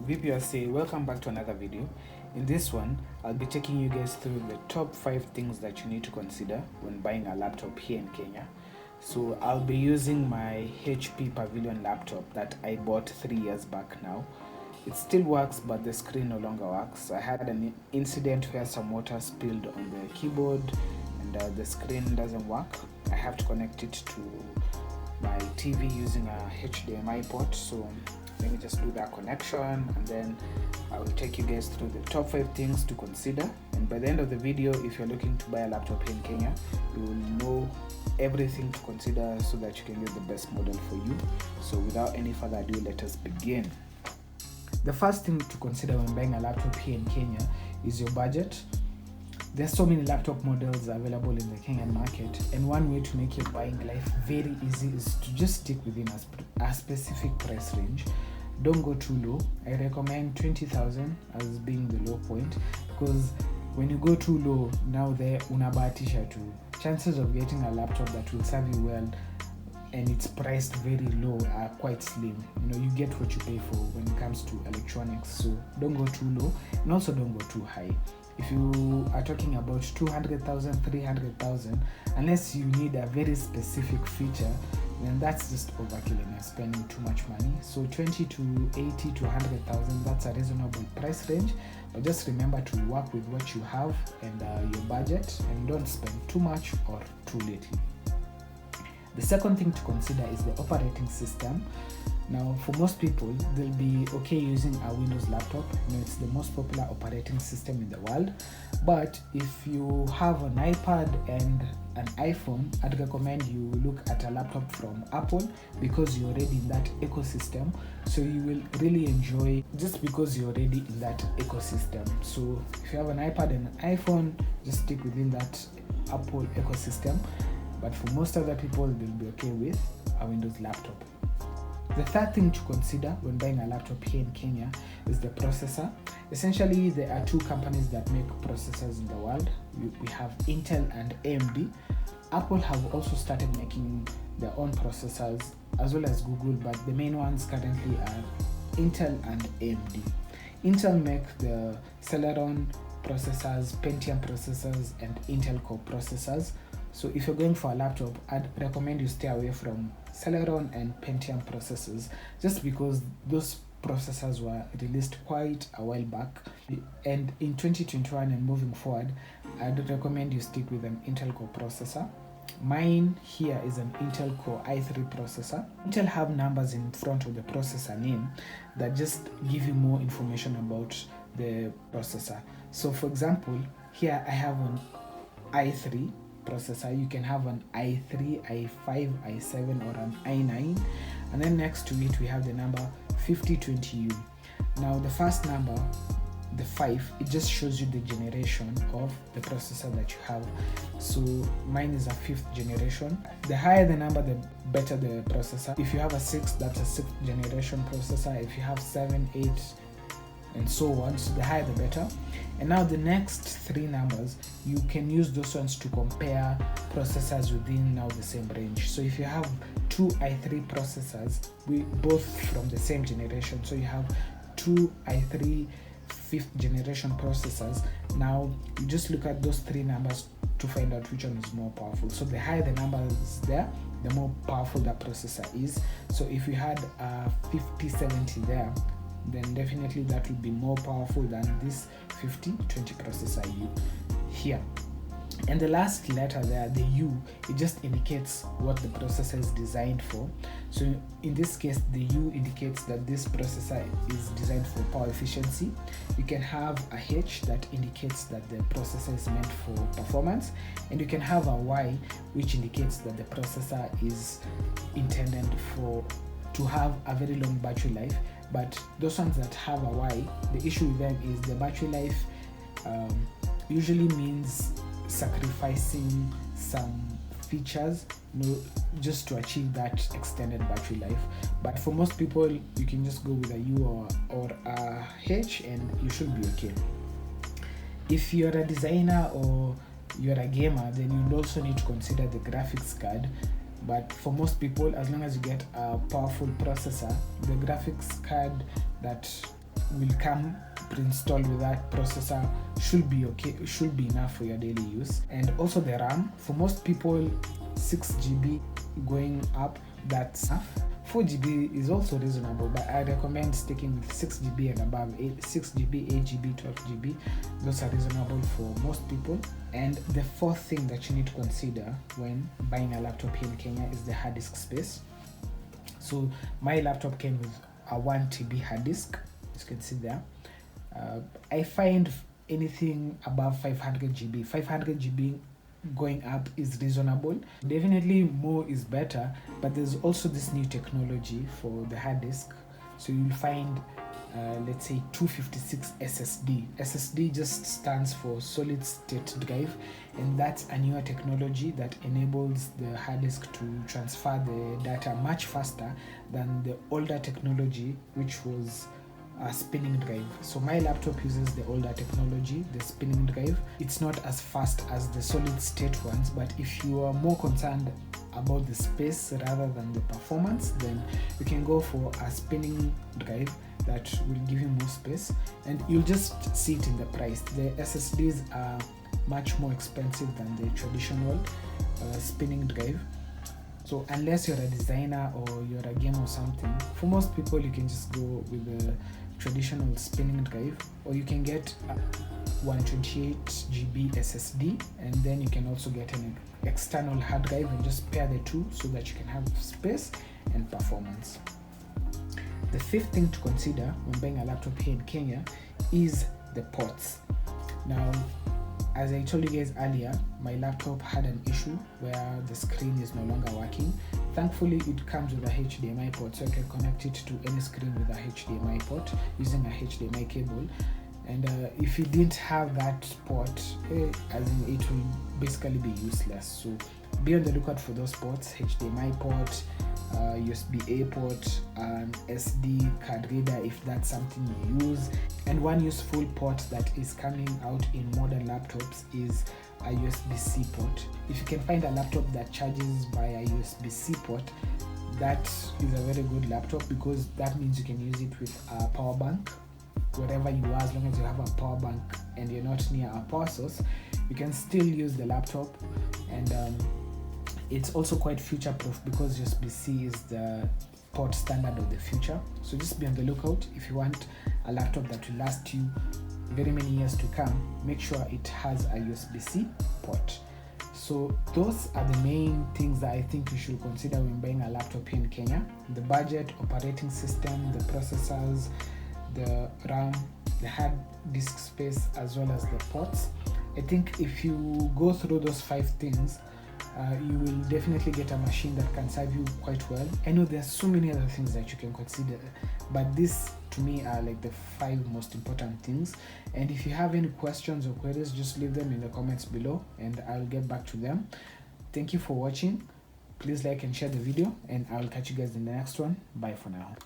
VPRC, welcome back to another video. In this one, I'll be taking you guys through the top 5 things that you need to consider when buying a laptop here in Kenya. So I'll be using my HP Pavilion laptop that I bought 3 years back now. It still works, but the screen no longer works. I had an incident where some water spilled on the keyboard and the screen doesn't work. I have to connect it to my TV using a HDMI port. So let me just do that connection, and then I will take you guys through the top 5 things to consider. And by the end of the video, if you're looking to buy a laptop here in Kenya, you will know everything to consider so that you can get the best model for you. So without any further ado, let us begin. The first thing to consider when buying a laptop here in Kenya is your budget. There's so many laptop models available in the Kenyan market, and one way to make your buying life very easy is to just stick within a specific price range. Don't go too low. I recommend 20,000 as being the low point, because when you go too low, now there unabahatisha tu. Chances of getting a laptop that will serve you well and it's priced very low are quite slim. You get what you pay for when it comes to electronics. So don't go too low, and also don't go too high. If you are talking about 200,000, 300,000, unless you need a very specific feature, then that's just overkill and you're spending too much money. So 20 to 80 to 100,000, that's a reasonable price range. But just remember to work with what you have and your budget, and don't spend too much or too little. The second thing to consider is the operating system. Now, for most people, they'll be okay using a Windows laptop. It's the most popular operating system in the world. But if you have an iPad and an iPhone, I'd recommend you look at a laptop from Apple, because you're already in that ecosystem. So you will really enjoy, just because you're already in that ecosystem. So if you have an iPad and an iPhone, just stick within that Apple ecosystem. But for most other people, they'll be okay with a Windows laptop. The third thing to consider when buying a laptop here in Kenya is the processor. Essentially, there are 2 companies that make processors in the world. We have Intel and AMD. Apple have also started making their own processors, as well as Google, but the main ones currently are Intel and AMD. Intel make the Celeron processors, Pentium processors, and Intel Core processors. So if you're going for a laptop, I'd recommend you stay away from Celeron and Pentium processors, just because those processors were released quite a while back. And in 2021 and moving forward, I'd recommend you stick with an Intel Core processor. Mine here is an Intel Core i3 processor. Intel have numbers in front of the processor name that just give you more information about the processor. So for example, here I have an i3 processor. You can have an i3, i5, i7, or an i9, and then next to it we have the number 5020U. Now the first number, the 5, it just shows you the generation of the processor that you have. So mine is a 5th generation. The higher the number, the better the processor. If you have a 6, that's a 6th generation processor. If you have 7, 8, and so on, so the higher the better. And now the next 3 numbers, you can use those ones to compare processors within now the same range. So if you have 2 i3 processors, both from the same generation, so you have 2 i3 5th generation processors, now you just look at those 3 numbers to find out which one is more powerful. So the higher the numbers there, the more powerful that processor is. So if you had a 5070 there, then definitely that will be more powerful than this 5020 processor U here. And the last letter there, the U, it just indicates what the processor is designed for. So in this case, the U indicates that this processor is designed for power efficiency. You can have a H that indicates that the processor is meant for performance, and you can have a Y which indicates that the processor is intended to have a very long battery life. But those ones that have a Y, the issue with them is the battery life usually means sacrificing some features, just to achieve that extended battery life. But for most people, you can just go with a U or a H and you should be okay. If you're a designer or you're a gamer, then you'll also need to consider the graphics card. But for most people, as long as you get a powerful processor, the graphics card that will come pre-installed with that processor should be okay, should be enough for your daily use. And also the RAM, for most people 6 GB going up, that's enough. 4 GB is also reasonable, but I recommend sticking with 6 GB and above. 6 GB, 8 GB, 12 GB, those are reasonable for most people. And the fourth thing that you need to consider when buying a laptop here in Kenya is the hard disk space. So my laptop came with a 1 TB hard disk, as you can see there. I find anything above 500 GB, 500 GB going up is reasonable. Definitely more is better, but there's also this new technology for the hard disk. So you'll find let's say 256 SSD. SSD just stands for solid state drive, and that's a newer technology that enables the hard disk to transfer the data much faster than the older technology, which was a spinning drive. So my laptop uses the older technology, the spinning drive. It's not as fast as the solid state ones, but if you are more concerned about the space rather than the performance, then you can go for a spinning drive that will give you more space, and you'll just see it in the price. The SSDs are much more expensive than the traditional spinning drive. So unless you're a designer or you're a gamer or something, for most people you can just go with the traditional spinning drive, or you can get a 128 GB SSD, and then you can also get an external hard drive and just pair the two so that you can have space and performance. The fifth thing to consider when buying a laptop here in Kenya is the ports. Now, as I told you guys earlier, my laptop had an issue where the screen is no longer working. Thankfully, it comes with a HDMI port, so I can connect it to any screen with a HDMI port using a HDMI cable. And if you didn't have that port, as in, it will basically be useless. So be on the lookout for those ports: HDMI port, USB-A port, SD card reader if that's something you use. And one useful port that is coming out in modern laptops is a USB-C port. If you can find a laptop that charges via USB-C port, that is a very good laptop, because that means you can use it with a power bank wherever you are. As long as you have a power bank and you're not near a power source, you can still use the laptop. And it's also quite future proof, because USB-C is the port standard of the future. So just be on the lookout. If you want a laptop that will last you very many years to come, make sure it has a USB-C port. So those are the main things that I think you should consider when buying a laptop here in Kenya: the budget, operating system, the processors, the RAM, the hard disk space, as well as the ports. I think if you go through those 5 things, you will definitely get a machine that can serve you quite well. I know there's so many other things that you can consider, but these to me are like the 5 most important things. And if you have any questions or queries, just leave them in the comments below and I'll get back to them. Thank you for watching. Please like and share the video, and I'll catch you guys in the next one. Bye for now.